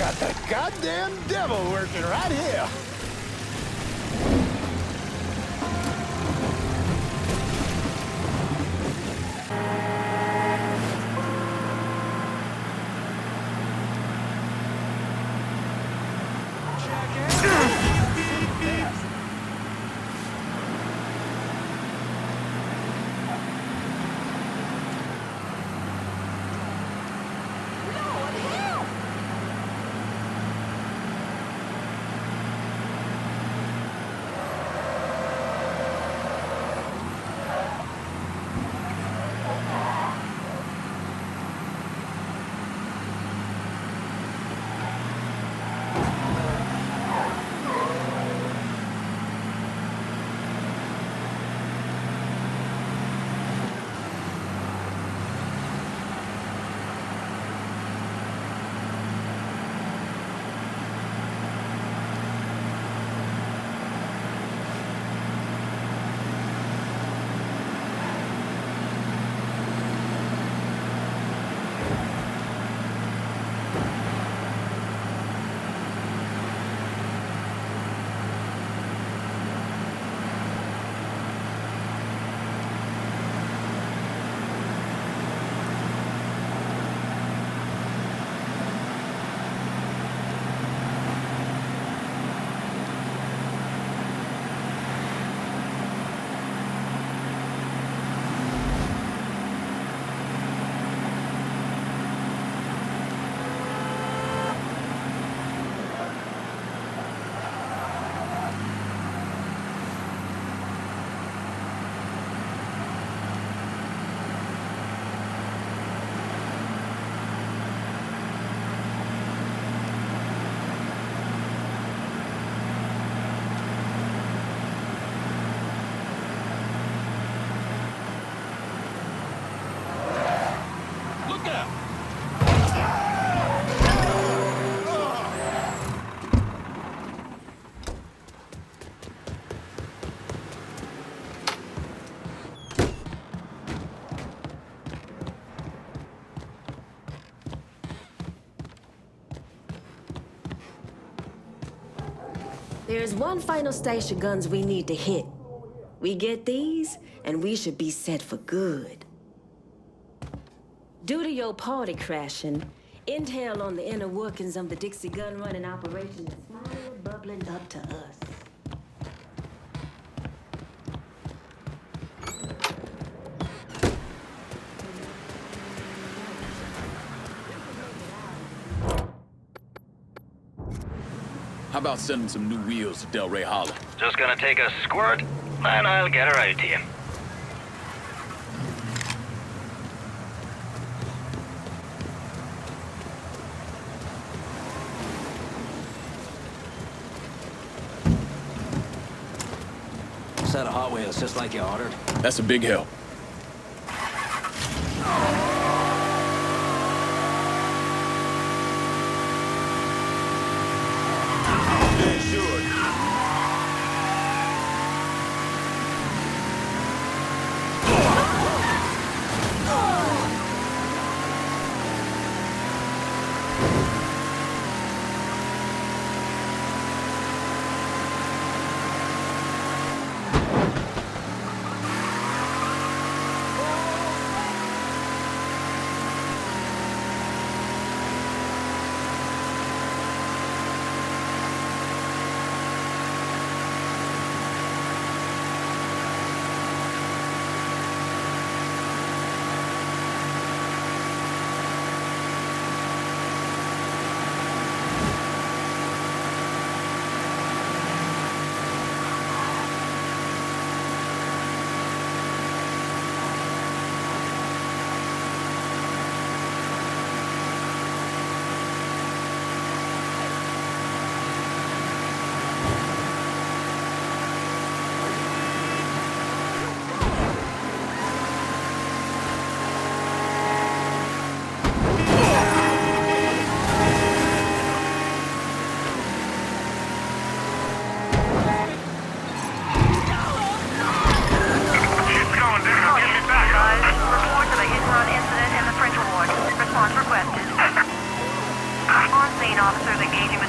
got the goddamn devil working right here. There's one final stash of guns we need to hit. We get these, and we should be set for good. Due to your party crashing, intel on the inner workings of the Dixie gun running operation is finally bubbling up to us. How about sending some new wheels to Delray Hollow? Just gonna take a squirt, and I'll get her out to you. Set of Hot Wheels, just like you ordered. That's a big help.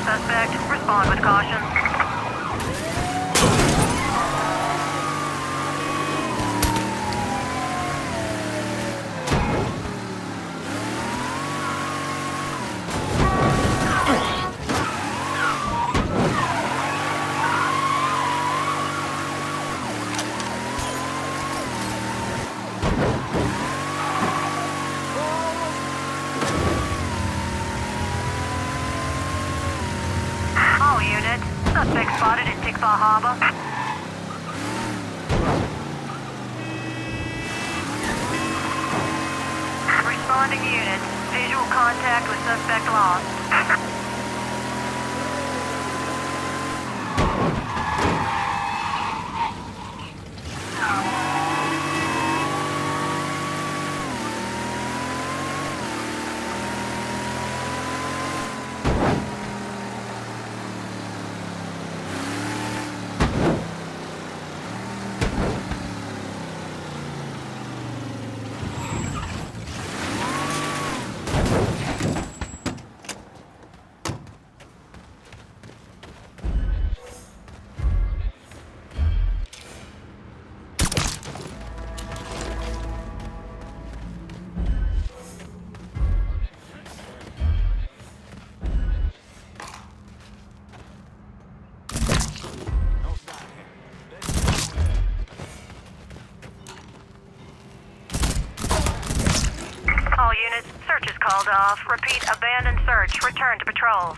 suspect. Respond with caution. All units. Suspect spotted in Tickfaw Harbor. Responding units. Visual contact with suspect lost. All units, search is called off. Repeat, abandoned search. Return to patrols.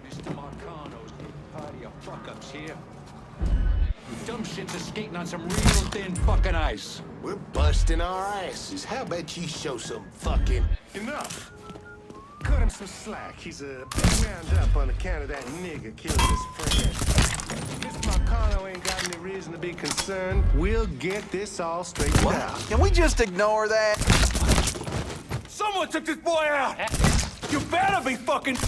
Mr. Marcano's party of fuck-ups here. You dumb shits are skating on some real thin fucking ice. We're busting our asses. How about you show some fucking... Enough! Cut him some slack. He's a bit wound up on account of that nigga killing his friend. Mr. Marcano ain't got any reason to be concerned. We'll get this all straightened out. Can we just ignore that? Someone took this boy out! You better be fucking...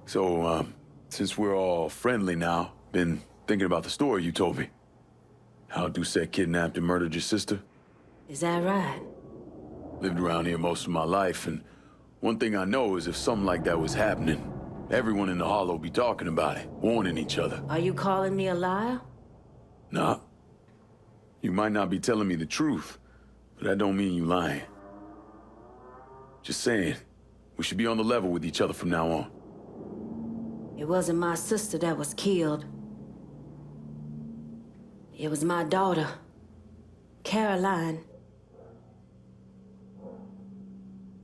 Since we're all friendly now, been thinking about the story you told me. How Doucette kidnapped and murdered your sister. Is that right? Lived around here most of my life, and one thing I know is if something like that was happening, everyone in the Hollow be talking about it, warning each other. Are you calling me a liar? Nah. You might not be telling me the truth, but that don't mean you lying. Just saying, we should be on the level with each other from now on. It wasn't my sister that was killed. It was my daughter, Caroline.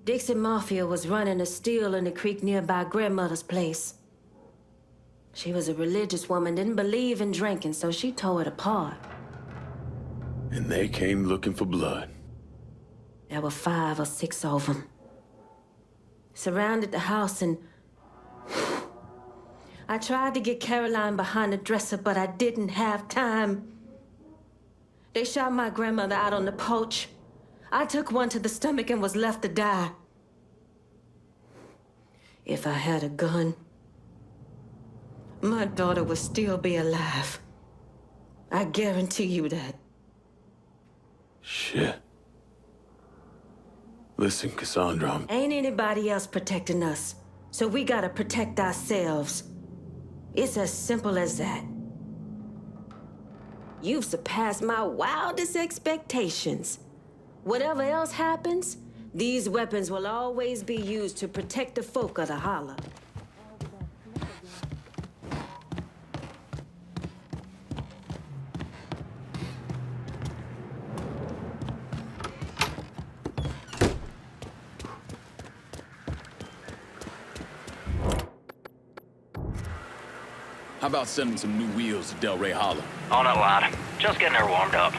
Dixie Mafia was running a still in the creek nearby grandmother's place. She was a religious woman, didn't believe in drinking, so she tore it apart. And they came looking for blood. There were 5 or 6 of them. Surrounded the house, and I tried to get Caroline behind the dresser, but I didn't have time. They shot my grandmother out on the porch. I took one to the stomach and was left to die. If I had a gun, my daughter would still be alive. I guarantee you that. Shit. Listen, Cassandra, Ain't anybody else protecting us, so we gotta protect ourselves. It's as simple as that. You've surpassed my wildest expectations. Whatever else happens, these weapons will always be used to protect the folk of the Holler. how about sending some new wheels to Del Rey Hollow? On it, lad. Just getting her warmed up.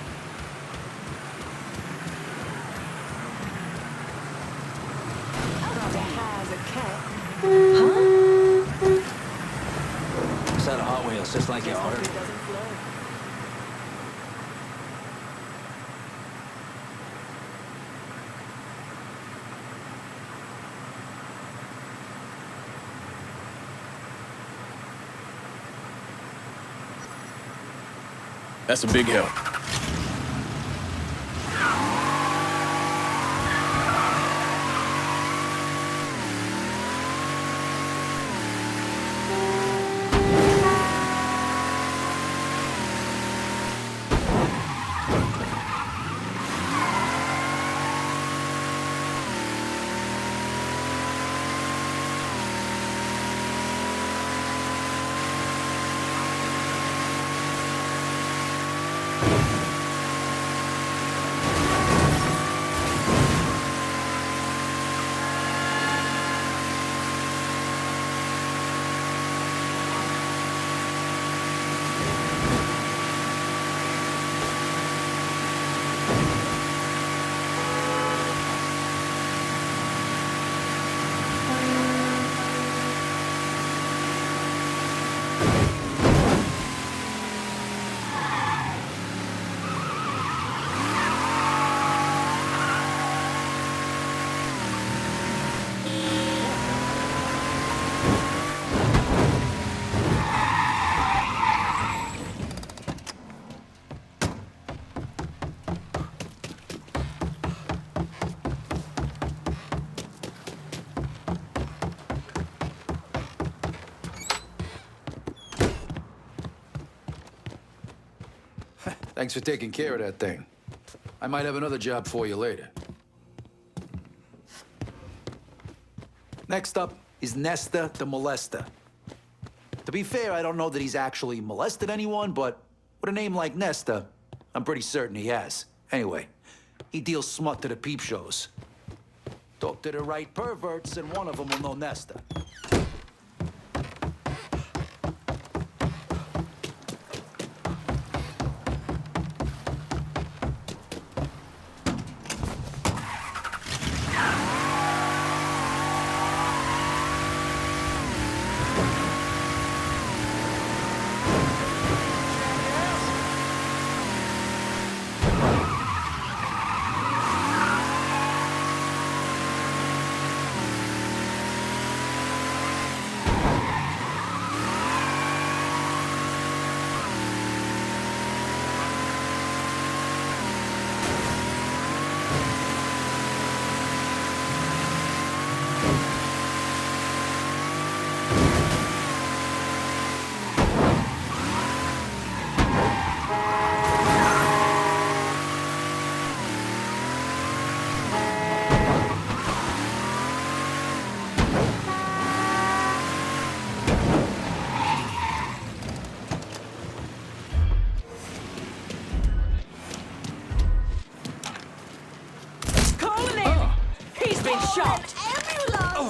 Set of Hot Wheels, just like you ordered. That's a big help. Thanks for taking care of that thing. I might have another job for you later. Next up is Nesta the Molester. To be fair, I don't know that he's actually molested anyone, but with a name like Nesta, I'm pretty certain he has. Anyway, he deals smut to the peep shows. Talk to the right perverts, and one of them will know Nesta.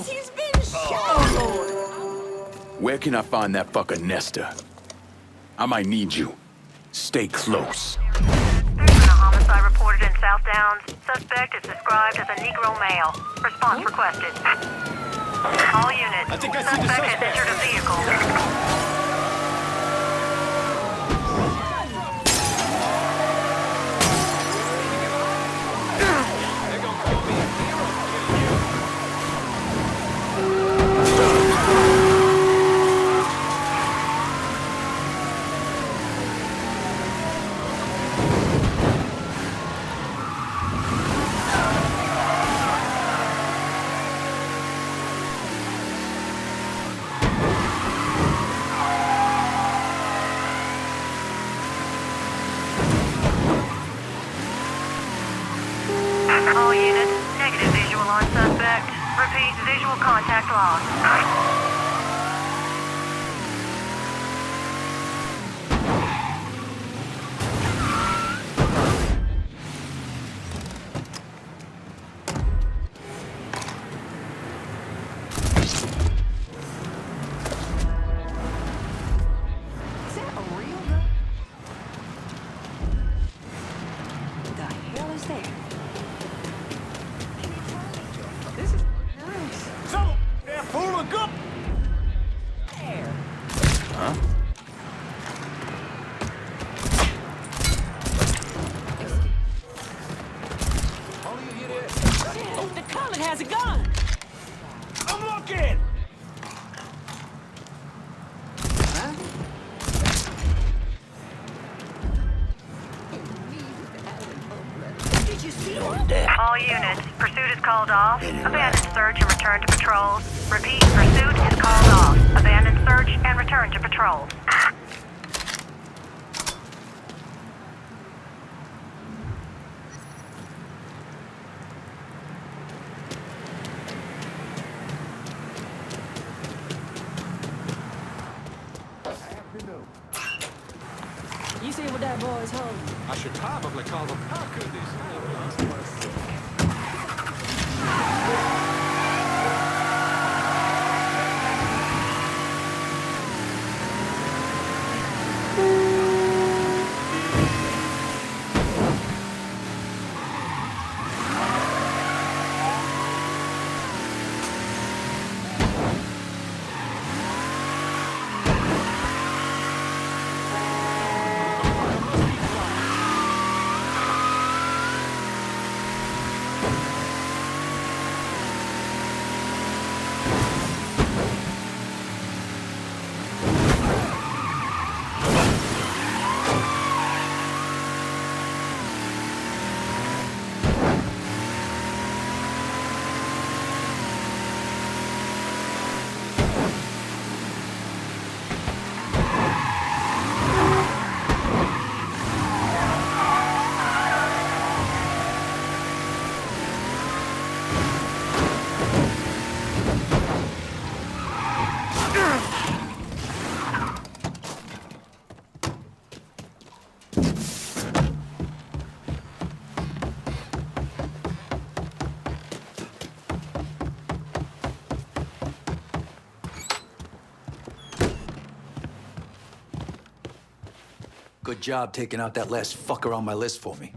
He's been shot! Where can I find that fucker Nesta? I might need you. Stay close. There's been a homicide reported in South Downs. Suspect is described as a Negro male. Response requested. All units. I think I see the Suspect has suspect. entered a vehicle. All units, negative visual on suspect. Repeat, visual contact lost. Is that a real gun? The hell is that? This is nice. So, they're full of gup. There. Oh, the colonel has a gun! I'm looking. Did you see him? All units, pursuit is called off. Abandon search and return to patrols. Repeat, pursuit is called off. Abandon search and return to patrols. You see what that boy's holding? I should probably call them. How could this? Good job taking out that last fucker on my list for me.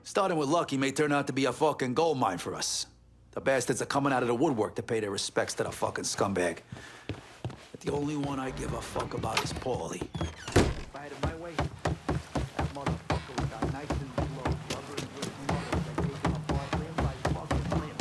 Starting with luck, he may turn out to be a fucking gold mine for us. The bastards are coming out of the woodwork to pay their respects to the fucking scumbag. But the only one I give a fuck about is Paulie. If I had it my way, that motherfucker would got nice and slow, covering with mother that take him apart limb by fucking limb.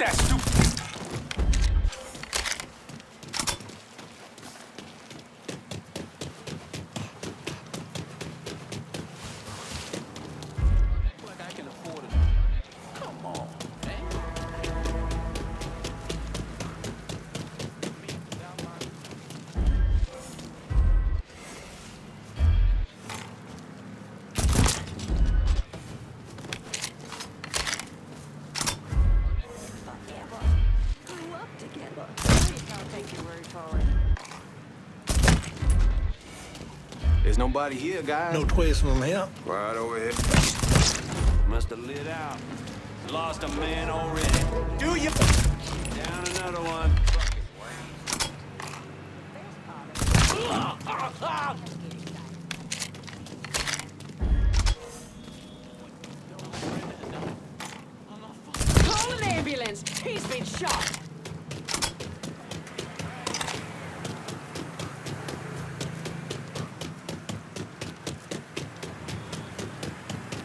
that stupid... Like I can afford it. Come on, man. Grew up together. Please don't take your word for it. There's nobody here, guys. No twist from here. Right over here. Must have lit out. Lost a man already. Do you? Down another one. Call an ambulance. He's been shot.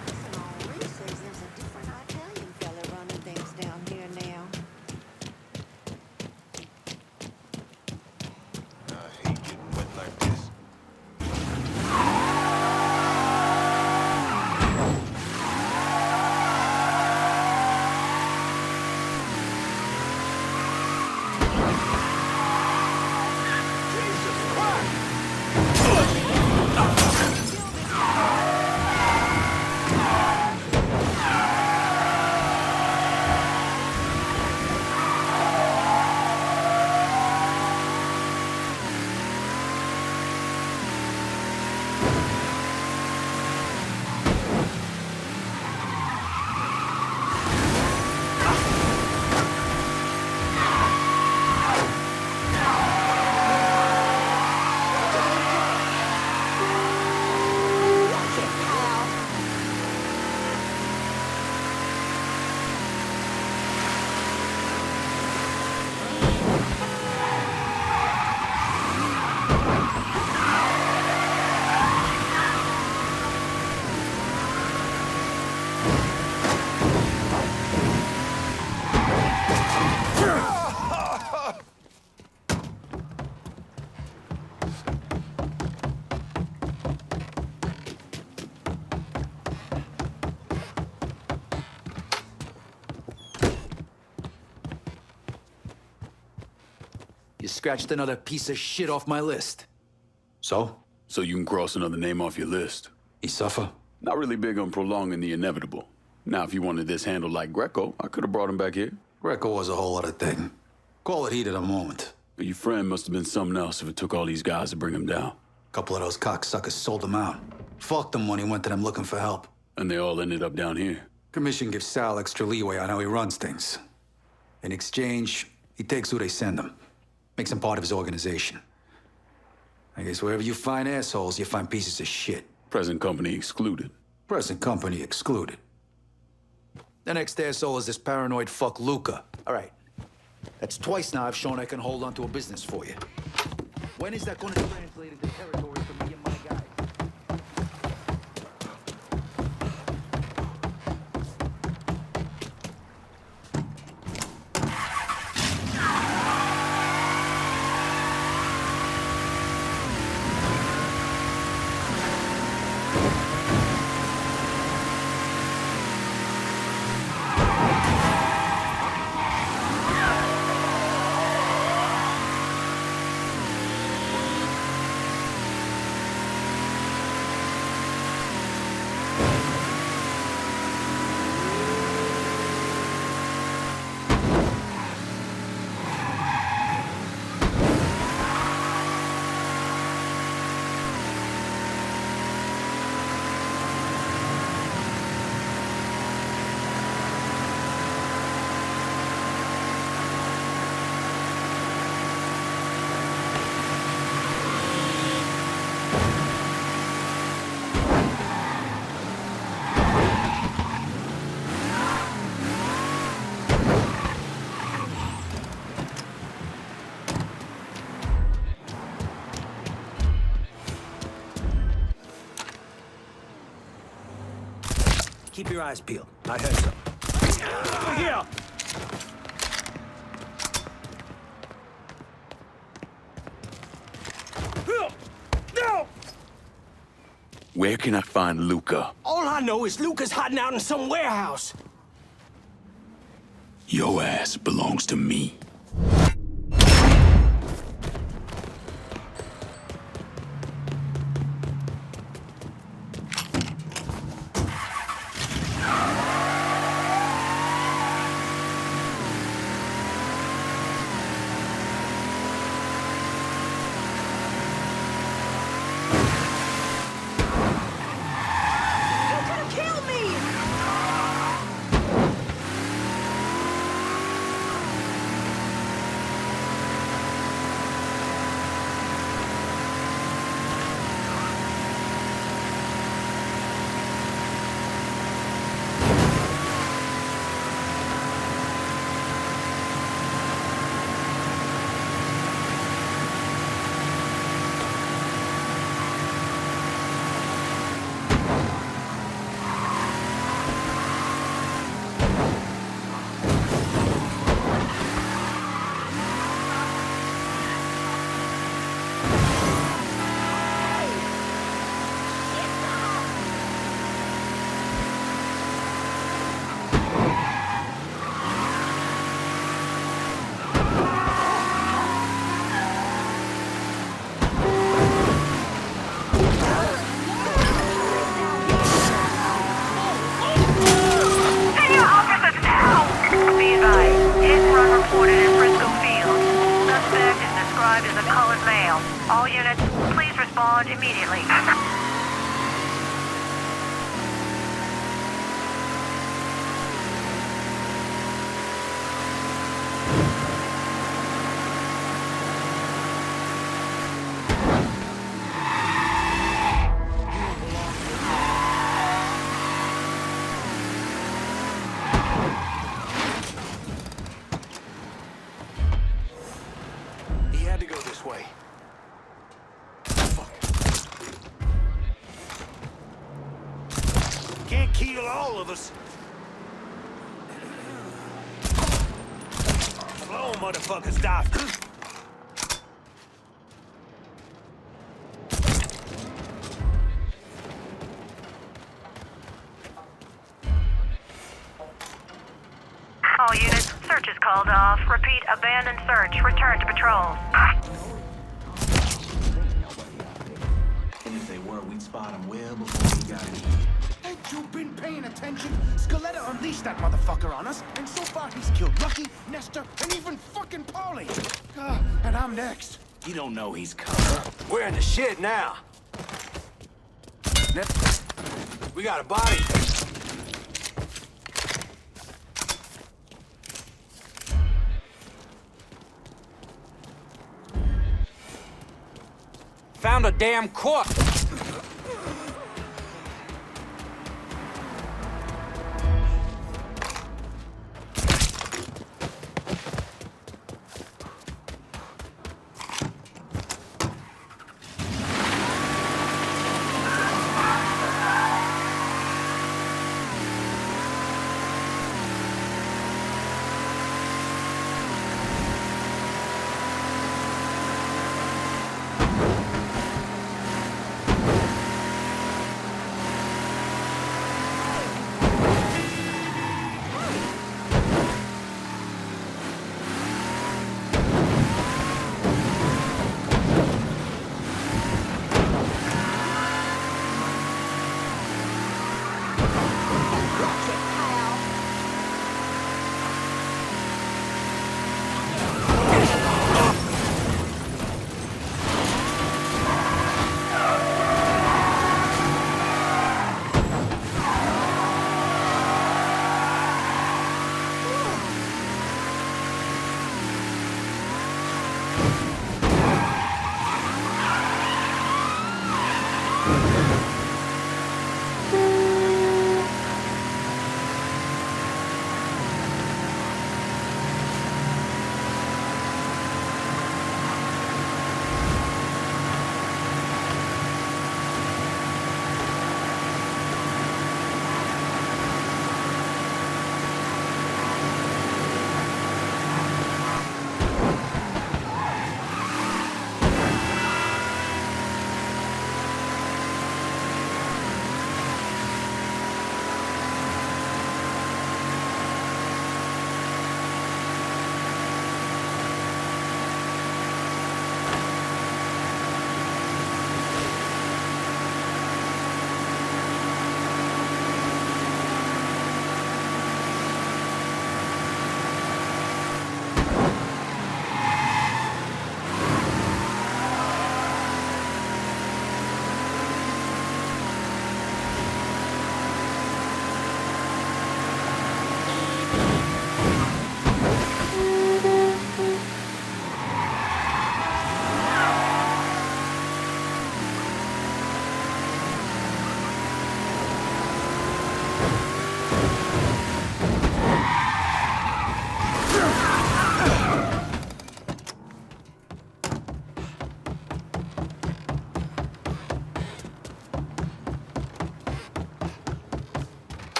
Listen, Henri says there's a different Italian fella running things down here now. I hate getting wet like this. You scratched another piece of shit off my list. So? So you can cross another name off your list. He suffer? Not really big on prolonging the inevitable. Now, if you wanted this handled like Greco, I could have brought him back here. Greco was a whole other thing. Call it heat at a moment. But your friend must have been something else if it took all these guys to bring him down. A couple of those cocksuckers sold him out. Fucked him when he went to them looking for help. And they all ended up down here. Commission gives Sal extra leeway on how he runs things. In exchange, he takes who they send him. Makes him part of his organization. I guess wherever you find assholes, you find pieces of shit. Present company excluded. Present company excluded. The next asshole is this paranoid fuck Luca. All right. That's twice now I've shown I can hold on to a business for you. When is that going to translate into territory for me and my guys? Keep your eyes peeled. I heard something. Over here! Where can I find Luca? All I know is Luca's hiding out in some warehouse. Your ass belongs to me. All units, please respond immediately. He had to go this way. Can't kill all of us. Slow motherfuckers die. All units, search is called off. Repeat, abandoned search. Return to patrol. And if they were, we'd spot them well before we got in. Ain't you been paying attention? Scaletta unleashed that motherfucker on us, and so far he's killed Lucky, Nestor, and even fucking Paulie. And I'm next. You don't know he's coming. We're in the shit now. We got a body. Found a damn corpse.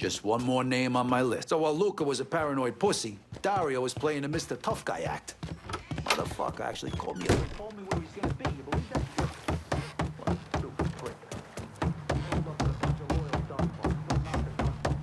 Just one more name on my list. So while Luca was a paranoid pussy, Dario was playing a Mr. Tough Guy act. Motherfucker actually called me up and told me where he's gonna be. You believe that? What a stupid prick. Hold up with a bunch of loyal dumb fucks. No nothing,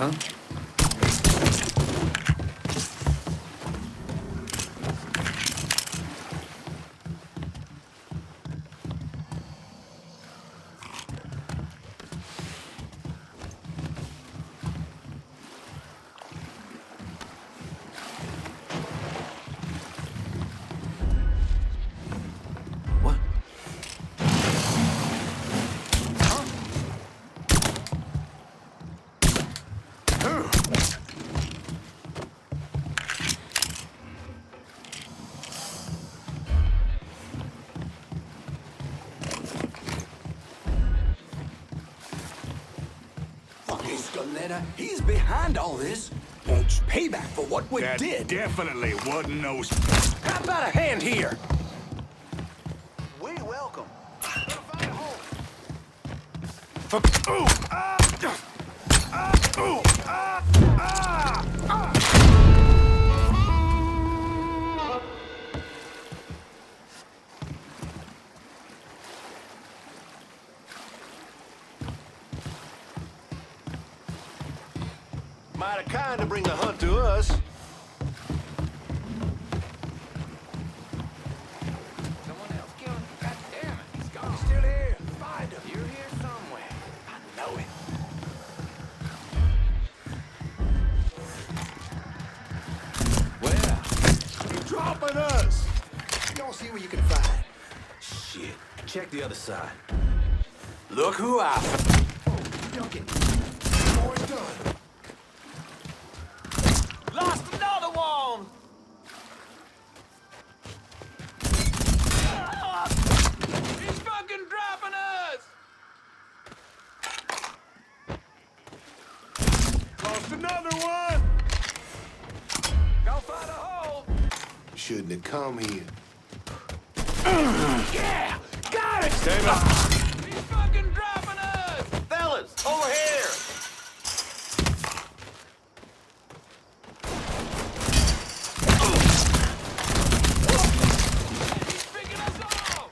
Huh? What? Fucking Scaletta, he's behind all this. It's payback for what we That did. definitely wasn't no... How about a hand here? We welcome. Mighty kind to bring the hunt to us. Someone else killed him? God damn it, he's gone. He's still here. Find him. You're here somewhere. I know it. Where? He's dropping us. Y'all see what you can find. Shit. Check the other side. Look who I Duncan. More done. lost another one! He's fucking dropping us! Lost another one. Go find a hole! Shouldn't have come here. Yeah! Got it! Stay back. He's fucking dropping us! Fellas, over here! He's picking us off!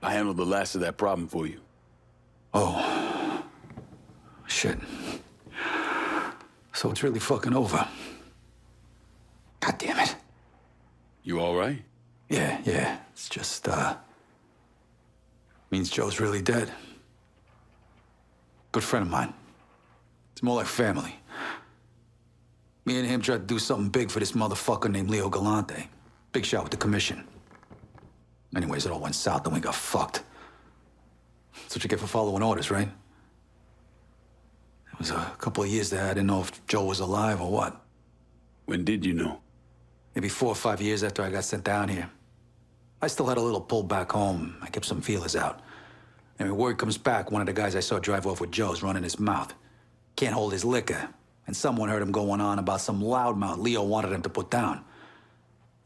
I handled the last of that problem for you. Oh. Shit. So it's really fucking over. God damn it. You all right? Yeah. It's just, means Joe's really dead. Good friend of mine. It's more like family. Me and him tried to do something big for this motherfucker named Leo Galante. Big shot with the commission. Anyways, it all went south and we got fucked. That's what you get for following orders, right? It was a couple of years there. I didn't know if Joe was alive or what. When did you know? Maybe 4 or 5 years after I got sent down here. I still had a little pull back home. I kept some feelers out. And when word comes back, one of the guys I saw drive off with Joe's running his mouth. Can't hold his liquor. And someone heard him going on about some loudmouth Leo wanted him to put down.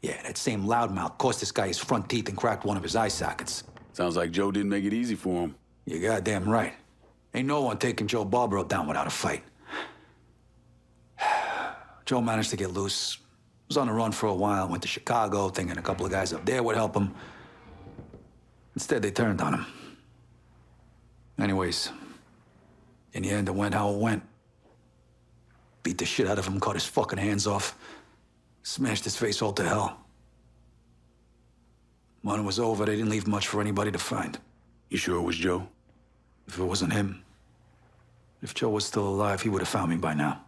Yeah, that same loudmouth cost this guy his front teeth and cracked one of his eye sockets. Sounds like Joe didn't make it easy for him. You're goddamn right. Ain't no one taking Joe Barbaro down without a fight. Joe managed to get loose. Was on the run for a while, went to Chicago, thinking a couple of guys up there would help him. Instead, they turned on him. Anyways, in the end, it went how it went. Beat the shit out of him, cut his fucking hands off, smashed his face all to hell. When it was over, they didn't leave much for anybody to find. You sure it was Joe? If it wasn't him, if Joe was still alive, he would have found me by now.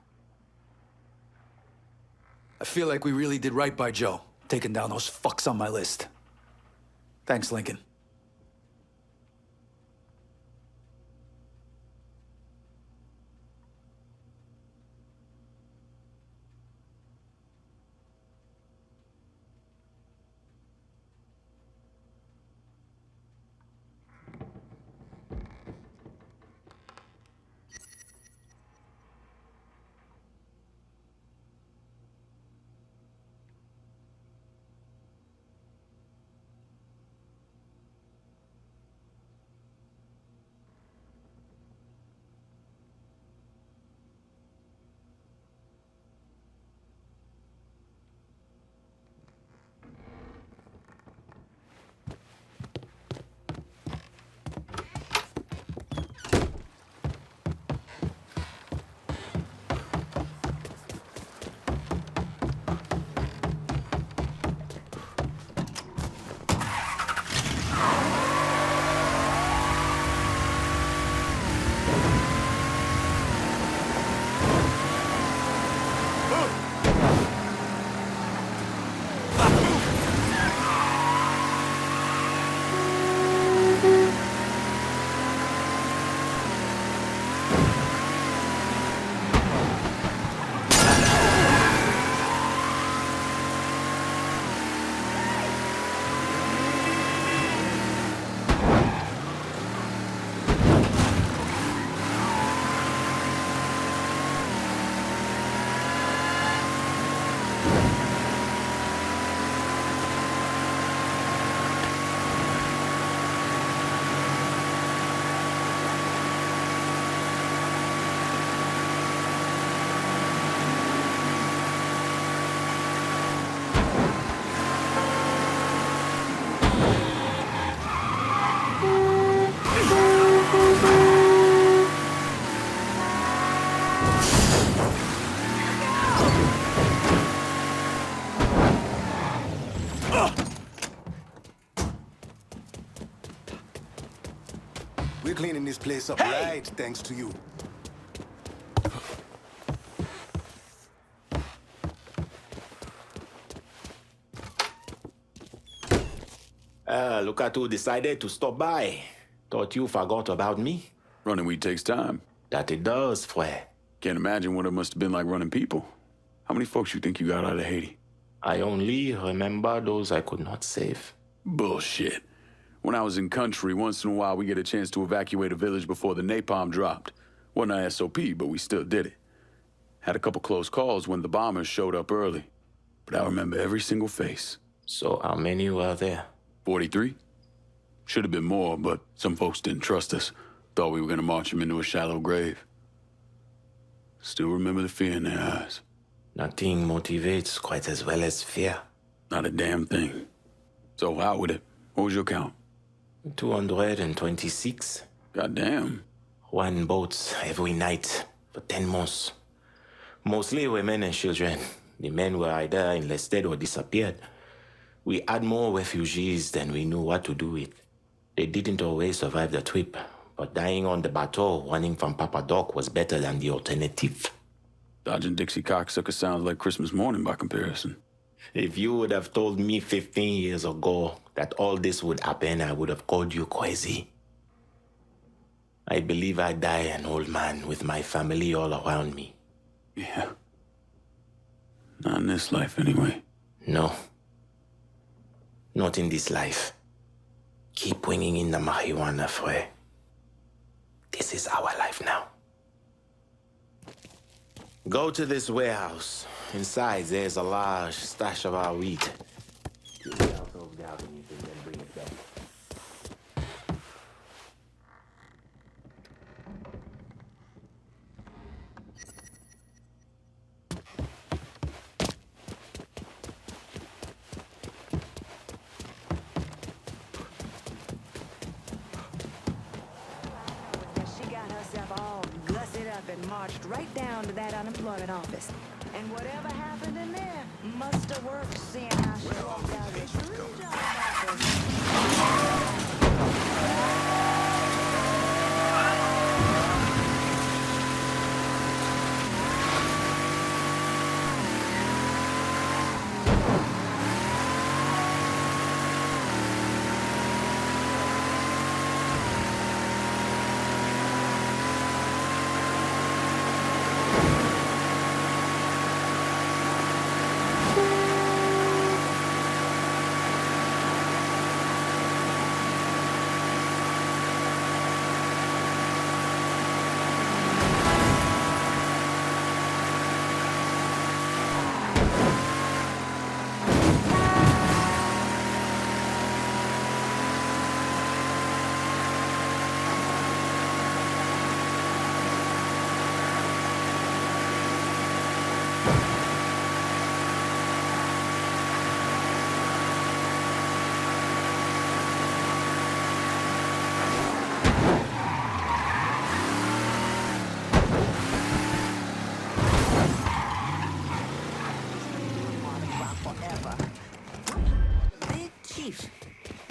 I feel like we really did right by Joe, taking down those fucks on my list. Thanks, Lincoln. We're cleaning this place up right, thanks to you. Look at who decided to stop by. Thought you forgot about me. Running weed takes time. That it does, Fred. Can't imagine what it must have been like running people. How many folks you think you got out of Haiti? I only remember those I could not save. Bullshit. When I was in country, once in a while we get a chance to evacuate a village before the napalm dropped. Wasn't our SOP, but we still did it. Had a couple close calls when the bombers showed up early. But I remember every single face. So how many were there? 43? Should have been more, but some folks didn't trust us. Thought we were gonna march them into a shallow grave. Still remember the fear in their eyes. Nothing motivates quite as well as fear. Not a damn thing. So out with it. What was your count? 226. Goddamn. One boat every night for 10 months. Mostly women and children. The men were either enlisted or disappeared. We had more refugees than we knew what to do with. They didn't always survive the trip, but dying on the bateau running from Papa Doc was better than the alternative. Dodging Dixie cocksucker sounds like Christmas morning by comparison. If you would have told me 15 years ago that all this would happen, I would have called you crazy. I believe I die an old man with my family all around me. Yeah. Not in this life, anyway. No. Not in this life. Keep bringing in the marijuana, Frey. This is our life now. Go to this warehouse. Inside, there's a large stash of our wheat. Get ourselves down and then bring it back. She got herself all gussied up and marched right down to that unemployment office. And whatever happened in there must have worked, seeing how she walked out the true job office.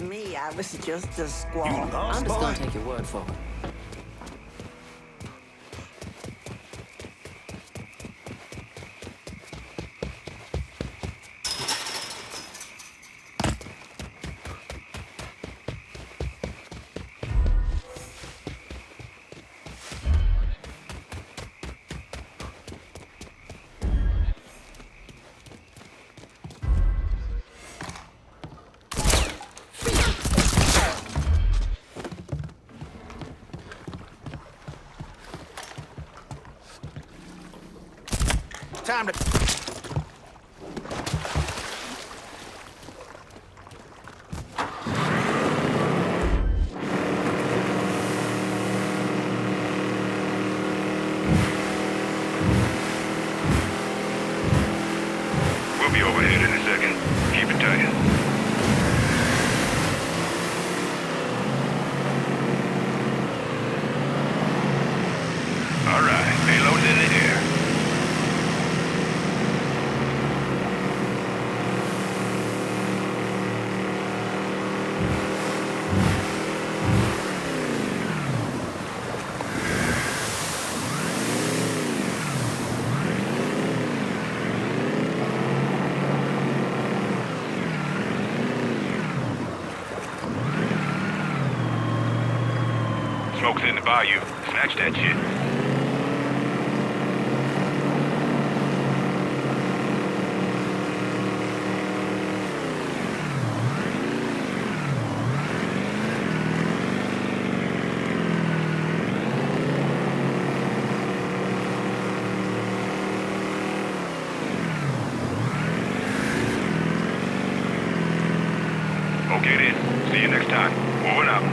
Me, I was just a squaw. I'm just gonna take your word for it. Time to... We'll be overhead in a second. Keep it tight. All right, payload's in the air. Smoke's in the bayou. Snatch that shit. Okay then. See you next time. Moving out.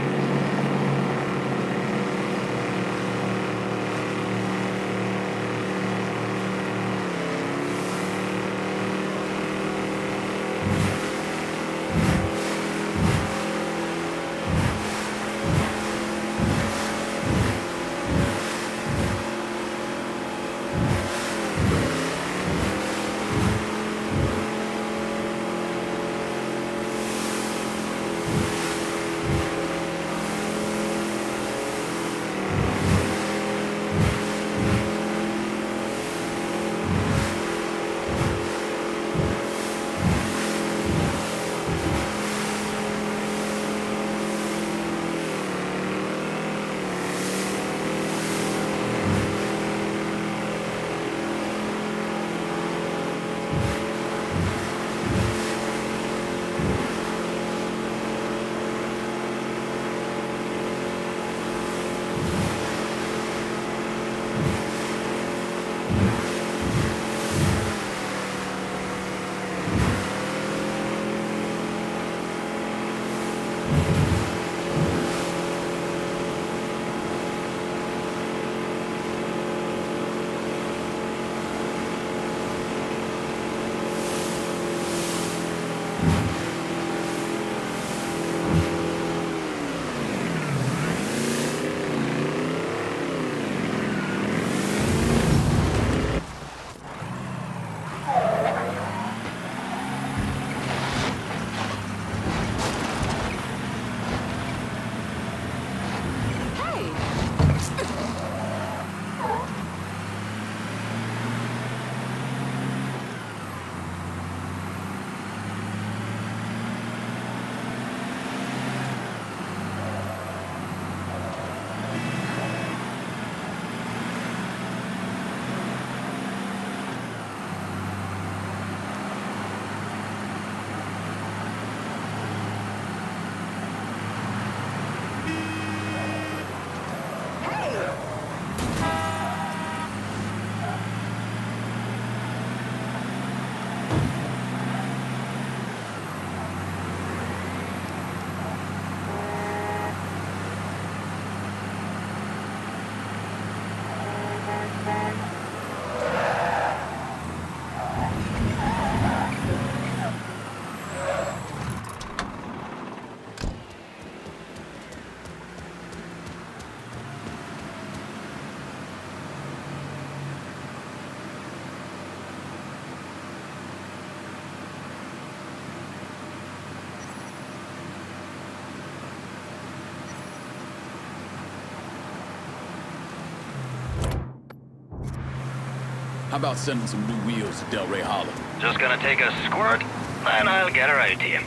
How about sending some new wheels to Delray Hollow? Just gonna take a squirt, and I'll get her out to you.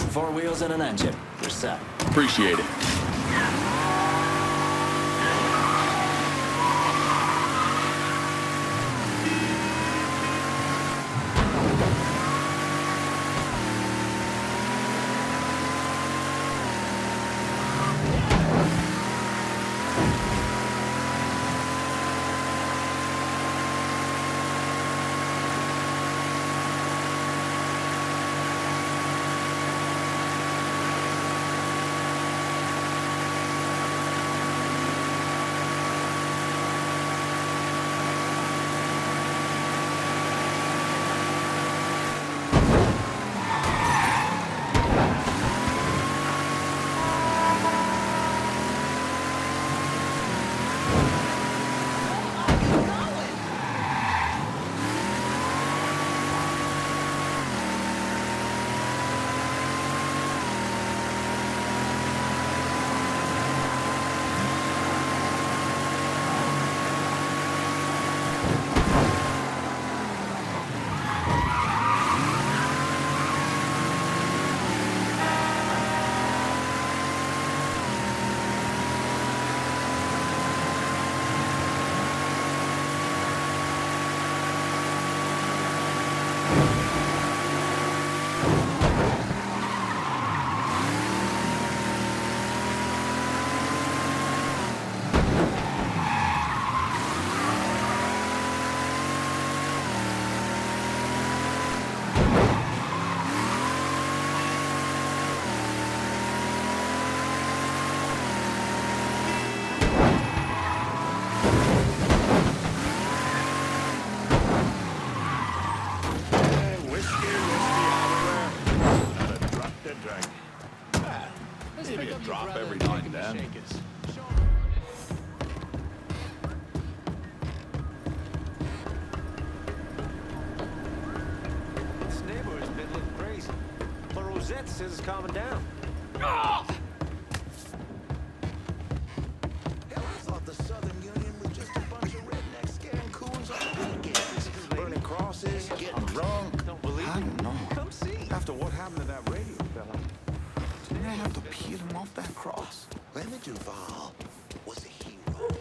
Four wheels and an engine. You're set. Appreciate it. Drop every now and then. This neighborhood's been looking crazy. But Rosette says it's calming down. Hell, I thought the Southern Union was just a bunch of rednecks scaring coons on the weekends. Burning crosses, getting drunk. Don't believe I me? don't know. Come see. After what happened to that radio fella, didn't they have to peel him off that cross? Lemon Duval was a hero.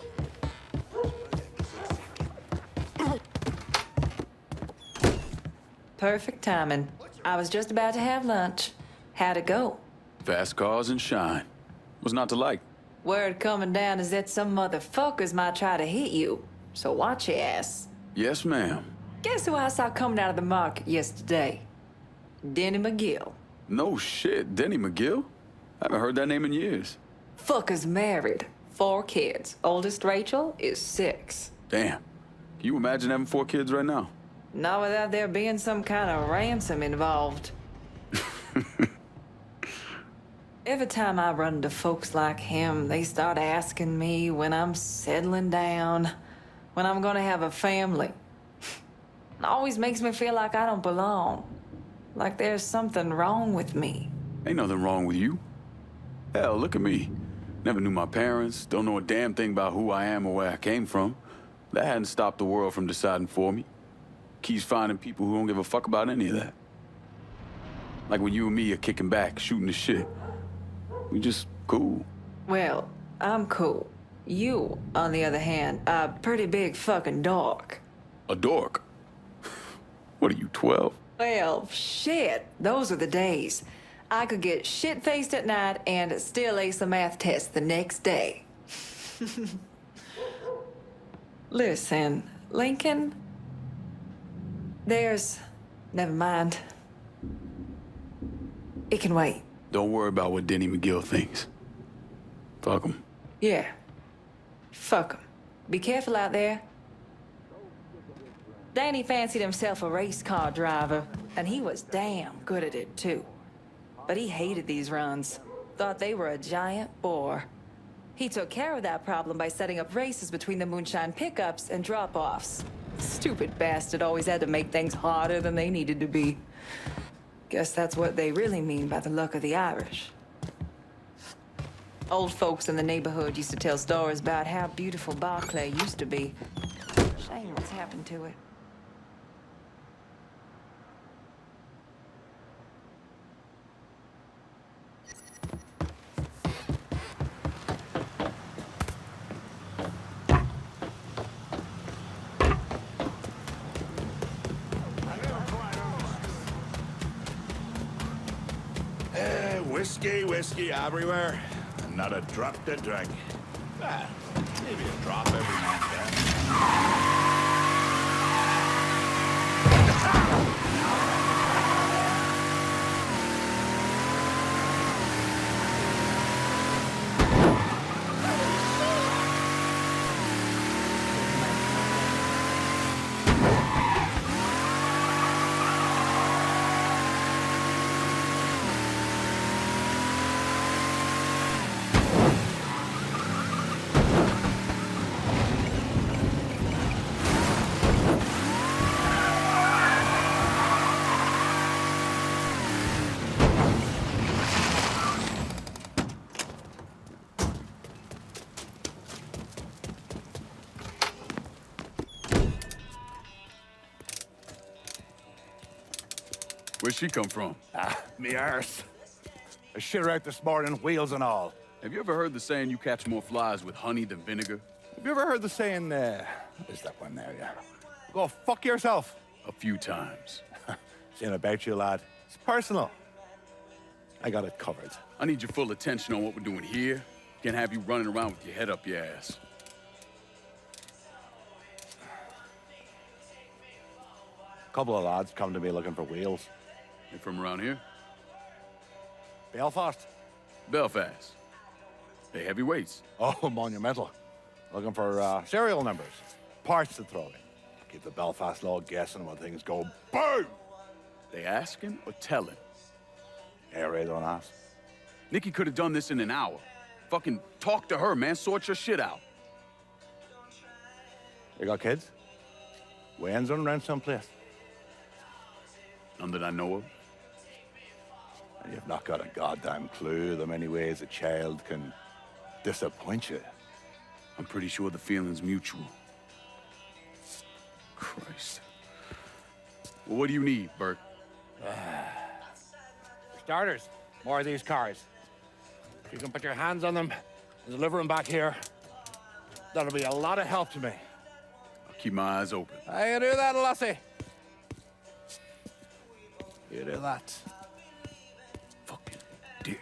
Perfect timing. I was just about to have lunch. How'd it go? Fast cars and shine. What's not to like? Word coming down is that some motherfuckers might try to hit you. So watch your ass. Yes, ma'am. Guess who I saw coming out of the market yesterday? Denny McGill. No shit, Denny McGill? I haven't heard that name in years. Fucker's married. 4 kids. Oldest Rachel is 6. Damn. Can you imagine having 4 kids right now? Not without there being some kind of ransom involved. Every time I run into folks like him, they start asking me when I'm settling down, when I'm gonna have a family. It always makes me feel like I don't belong. Like there's something wrong with me. Ain't nothing wrong with you. Hell, look at me. Never knew my parents, don't know a damn thing about who I am or where I came from. That hadn't stopped the world from deciding for me. Keeps finding people who don't give a fuck about any of that. Like when you and me are kicking back, shooting the shit. We just cool. Well, I'm cool. You, on the other hand, are a pretty big fucking dork. A dork? What are you, 12? Well, shit. Those were the days. I could get shit-faced at night and still ace a math test the next day. Listen, Lincoln, never mind. It can wait. Don't worry about what Denny McGill thinks. Fuck him. Yeah. Fuck 'em. Be careful out there. Danny fancied himself a race car driver, and he was damn good at it, too. But he hated these runs. Thought they were a giant bore. He took care of that problem by setting up races between the moonshine pickups and drop-offs. Stupid bastard always had to make things harder than they needed to be. Guess that's what they really mean by the luck of the Irish. Old folks in the neighborhood used to tell stories about how beautiful Barclay used to be. Shame what's happened to it. Whiskey everywhere, and not a drop to drink. Ah, maybe a drop every now and then. Where'd she come from? Me arse. I shit her out this morning, wheels and all. Have you ever heard the saying you catch more flies with honey than vinegar? Have you ever heard the saying, what is that one there, yeah? Go fuck yourself. A few times. Saying about you, lad. It's personal. I got it covered. I need your full attention on what we're doing here. Can't have you running around with your head up your ass. A couple of lads come to me looking for wheels. You from around here? Belfast. Belfast. They heavyweights. Oh, monumental. Looking for serial numbers. Parts to throw in. Keep the Belfast law guessing when things go boom! They asking or telling? Yeah, Ray, don't ask. Nikki could have done this in an hour. Fucking talk to her, man. Sort your shit out. You got kids? Wayne's on rent someplace. None that I know of. And you've not got a goddamn clue the many ways a child can disappoint you. I'm pretty sure the feeling's mutual. Christ. Well, what do you need, Bert? Starters, more of these cars. If you can put your hands on them and deliver them back here, that'll be a lot of help to me. I'll keep my eyes open. I can do that, Lassie. You do that. Fucking dick.